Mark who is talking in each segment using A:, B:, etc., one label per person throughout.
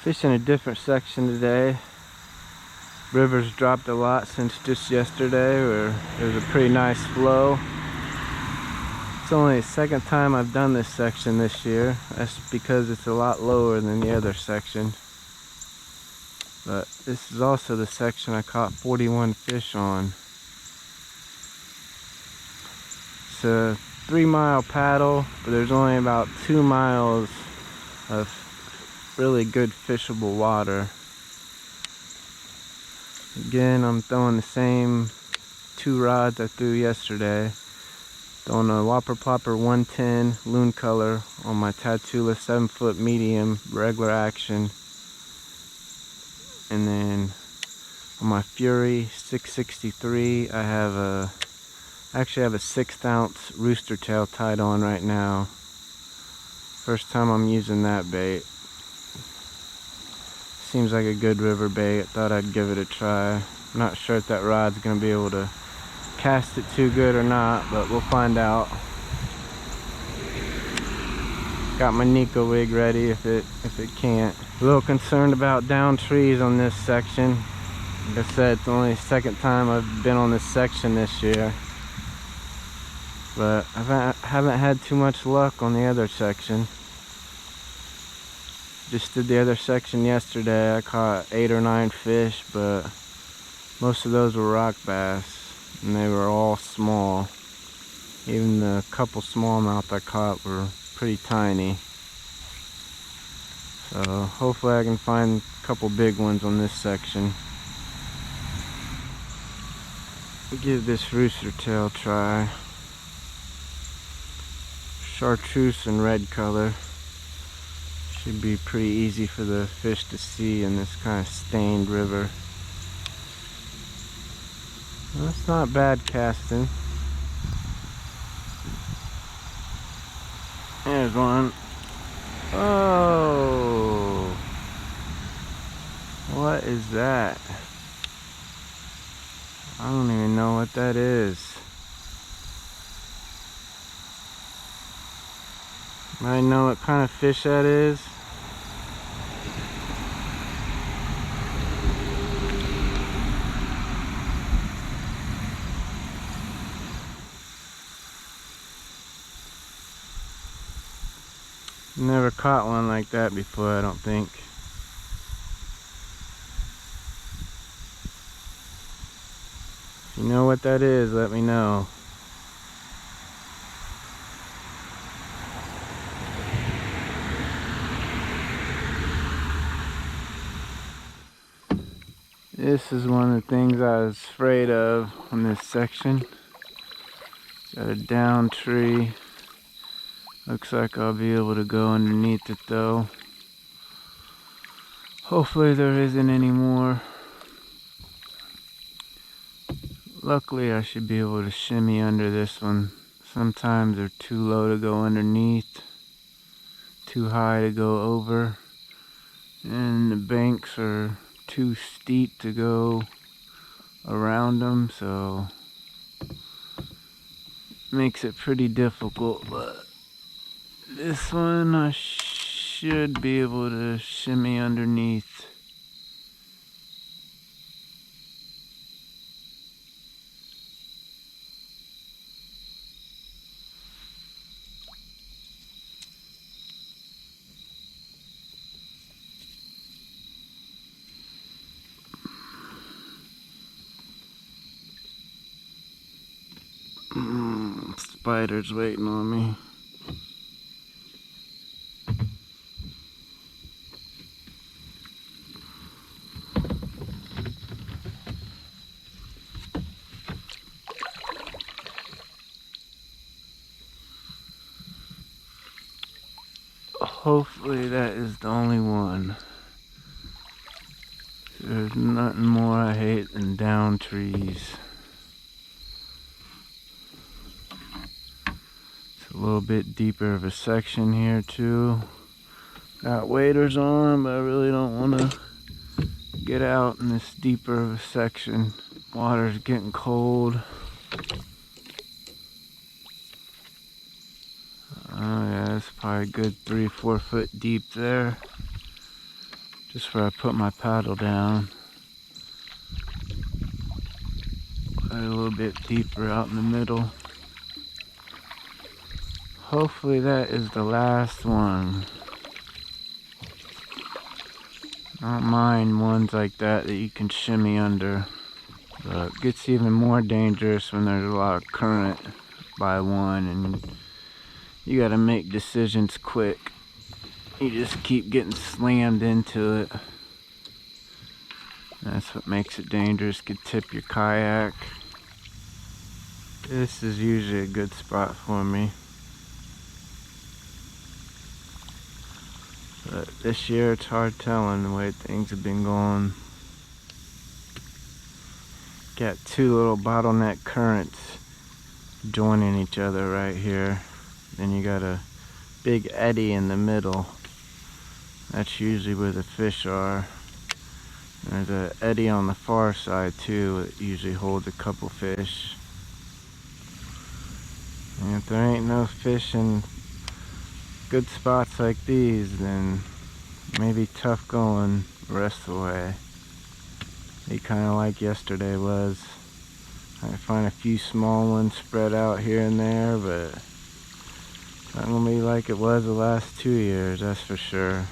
A: Fishing a different section today. River's dropped a lot since just yesterday, where there's a pretty nice flow. It's only the second time I've done this section this year. That's because it's a lot lower than the other section. But this is also the section I caught 41 fish on. It's a 3-mile paddle, but there's only about 2 miles of really good fishable water. Again, I'm throwing the same 2 rods I threw yesterday. Throwing a Whopper Plopper 110 loon color on my Tatula 7-foot medium regular action. And then on my Fury 663, I have a 1/6 ounce rooster tail tied on right now. First time I'm using that bait. Seems like a good river bait. I thought I'd give it a try. I'm not sure if that rod's gonna be able to cast it too good or not, but we'll find out. Got my Nico wig ready if it can't. A little concerned about down trees on this section. Like I said, it's only the second time I've been on this section this year. But I haven't had too much luck on the other section. Just did the other section yesterday. I caught 8 or 9 fish, but most of those were rock bass, and they were all small. Even the couple smallmouth I caught were pretty tiny. So hopefully I can find a couple big ones on this section. Give this rooster tail a try. Chartreuse and red color. Should be pretty easy for the fish to see in this kind of stained river. Well, that's not bad casting. There's one. Oh, what is that? I don't even know what that is. I know what kind of fish that is. Never caught one like that before, I don't think. If you know what that is, let me know. This is one of the things I was afraid of on this section. Got a down tree. Looks like I'll be able to go underneath it though. Hopefully there isn't any more. Luckily I should be able to shimmy under this one. Sometimes they're too low to go underneath, too high to go over, and the banks are too steep to go around them, so makes it pretty difficult. But this one I should be able to shimmy underneath. Spider's waiting on me. Hopefully that is the only one. There's nothing more I hate than down trees. A little bit deeper of a section here too. Got waders on, but I really don't want to get out in this deeper of a section. Water's getting cold. Oh yeah, it's probably a good 3-4 foot deep there. just where I put my paddle down. Quite a little bit deeper out in the middle. Hopefully that is the last one. I don't mind ones like that you can shimmy under. But it gets even more dangerous when there's a lot of current by one and you gotta make decisions quick. You just keep getting slammed into it. That's what makes it dangerous. Could tip your kayak. This is usually a good spot for me. But this year it's hard telling the way things have been going. Got two little bottleneck currents joining each other right here. Then you got a big eddy in the middle. That's usually where the fish are. There's an eddy on the far side too. It usually holds a couple fish. And if there ain't no fish in good spots like these, then maybe tough going the rest of the way. Be kind of like yesterday was. I find a few small ones spread out here and there, but it's not gonna be like it was the last 2 years, that's for sure.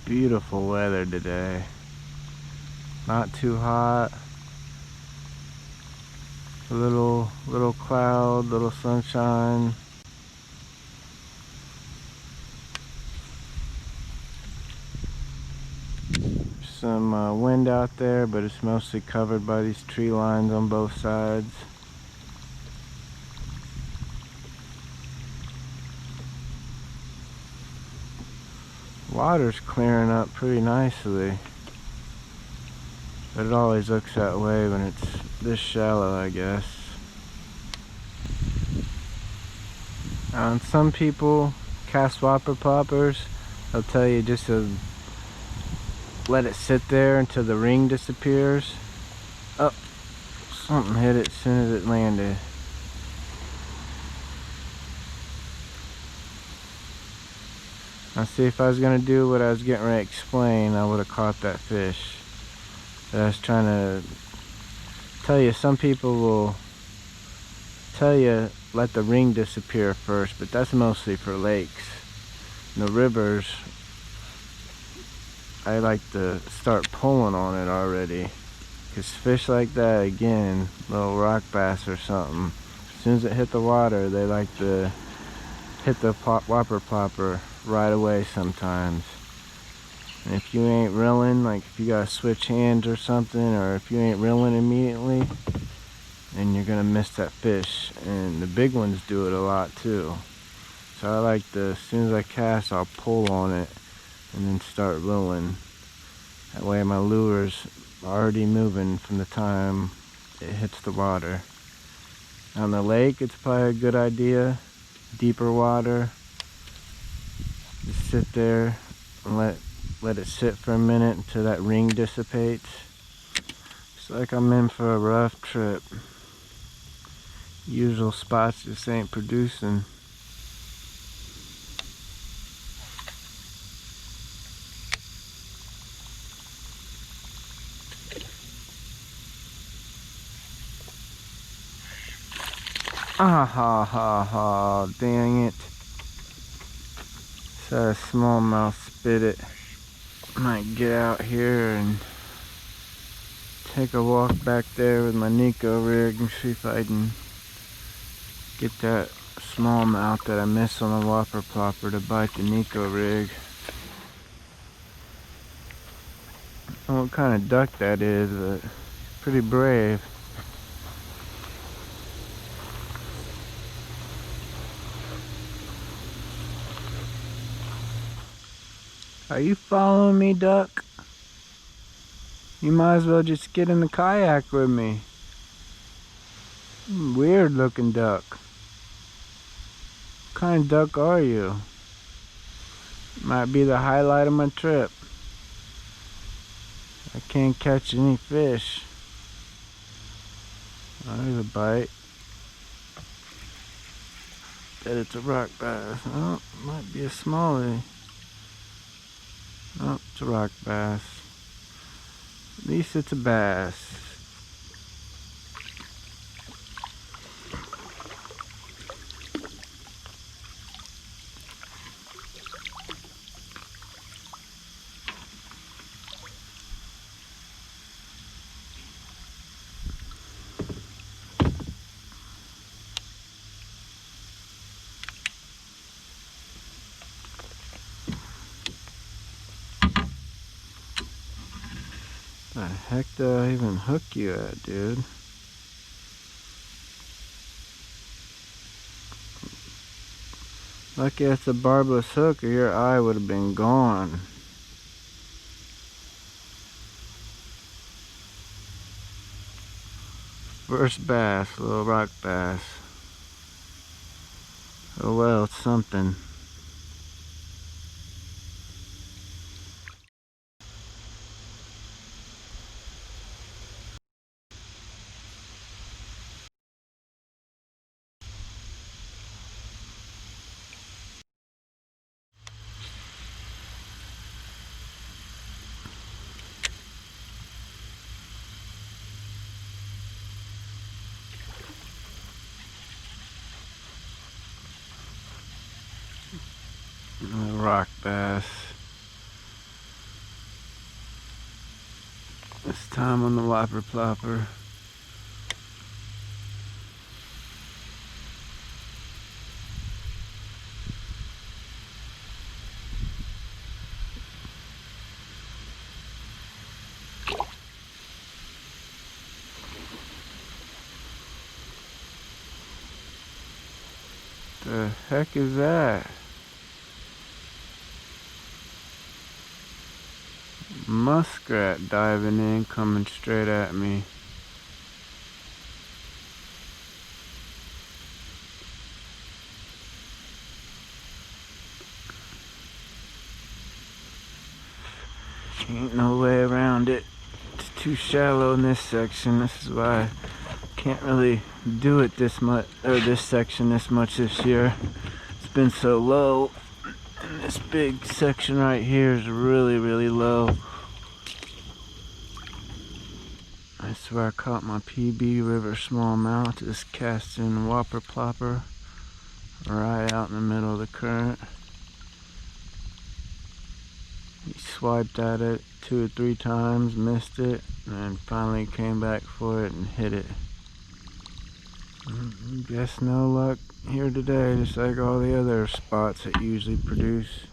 A: Beautiful weather today. Not too hot. A little cloud, little sunshine. Some wind out there, but it's mostly covered by these tree lines on both sides. Water's clearing up pretty nicely, but it always looks that way when it's this shallow, I guess. Some people cast Whopper Ploppers. They'll tell you just to let it sit there until the ring disappears. Oh, something hit it as soon as it landed. Now see, if I was gonna do what I was getting ready to explain, I would have caught that fish. But I was trying to tell you, some people will tell you let the ring disappear first, but that's mostly for lakes. In the rivers, I like to start pulling on it already. Because fish like that, again, little rock bass or something, as soon as it hit the water, they like to hit the Whopper Plopper right away sometimes. And if you ain't reeling, like if you gotta switch hands or something, or if you ain't reeling immediately, then you're gonna miss that fish. And the big ones do it a lot too. So I like to, as soon as I cast, I'll pull on it and then start reeling. That way my lure's already moving from the time it hits the water. On the lake, it's probably a good idea. Deeper water, just sit there and let it sit for a minute until that ring dissipates. It's like I'm in for a rough trip. Usual spots just ain't producing. Ah ha ha ha, dang it. So a smallmouth spit it. Might get out here and take a walk back there with my Nico rig and see if I can get that smallmouth that I missed on the Whopper Plopper to bite the Nico rig. I don't know what kind of duck that is, but pretty brave. Are you following me, duck? You might as well just get in the kayak with me. Weird looking duck. What kind of duck are you? Might be the highlight of my trip. I can't catch any fish. Oh, there's a bite. that it's a rock bass. Oh, might be a smallie. Oh, it's a rock bass. At least it's a bass. The heck did I even hook you at, dude? Lucky it's a barbless hook or your eye would have been gone. First bass, little rock bass. Oh well, it's something. A rock bass. This time on the Whopper Plopper. The heck is that? Muskrat diving in, coming straight at me. Ain't no way around it. It's too shallow in this section. This is why I can't really do it this much, or this section this much this year. It's been so low. And this big section right here is really, really low. I swear I caught my PB River Smallmouth just casting Whopper Plopper right out in the middle of the current. He swiped at it 2 or 3 times, missed it, and finally came back for it and hit it. Guess no luck here today, just like all the other spots that usually produce.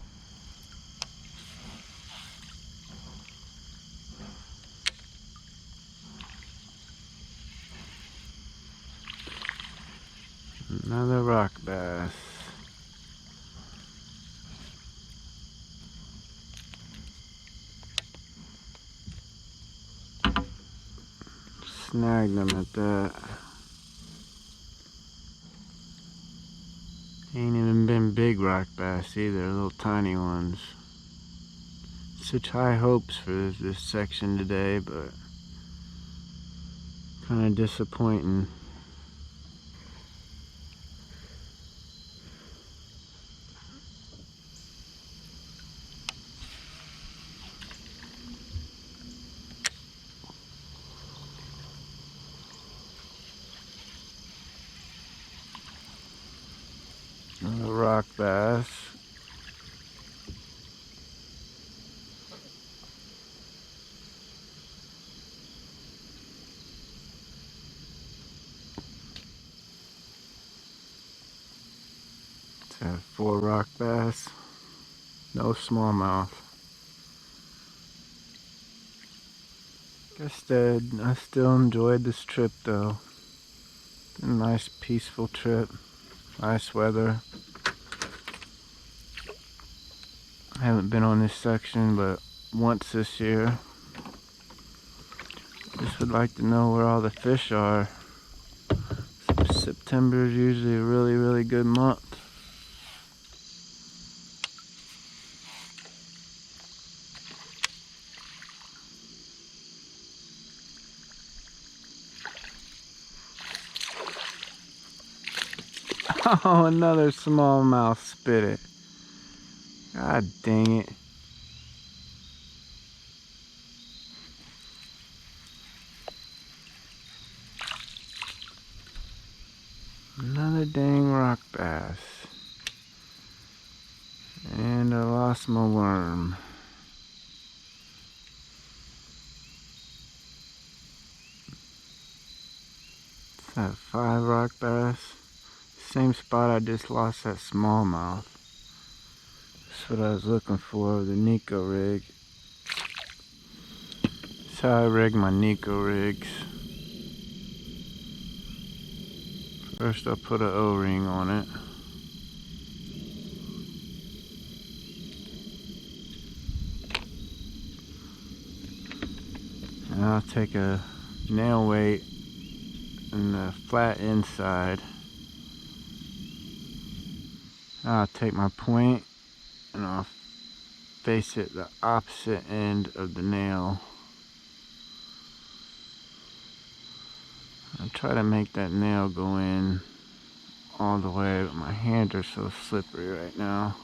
A: Another rock bass. Snagged him at that. Ain't even been big rock bass either, little tiny ones. Such high hopes for this section today, but kind of disappointing. Another rock bass. It's a 4 rock bass. No smallmouth. I still enjoyed this trip though. A nice peaceful trip. Nice weather. I haven't been on this section but once this year. Just would like to know where all the fish are. September is usually a really, really good month. Oh, another smallmouth spit it. God dang it. Another dang rock bass. And I lost my worm. Is that 5 rock bass? Same spot I just lost that smallmouth. That's what I was looking for, the Nico rig. That's how I rig my Nico rigs. First I'll put an O-ring on it. And I'll take a nail weight in the flat inside. I'll take my point and I'll face it the opposite end of the nail. I'll try to make that nail go in all the way, but my hands are so slippery right now.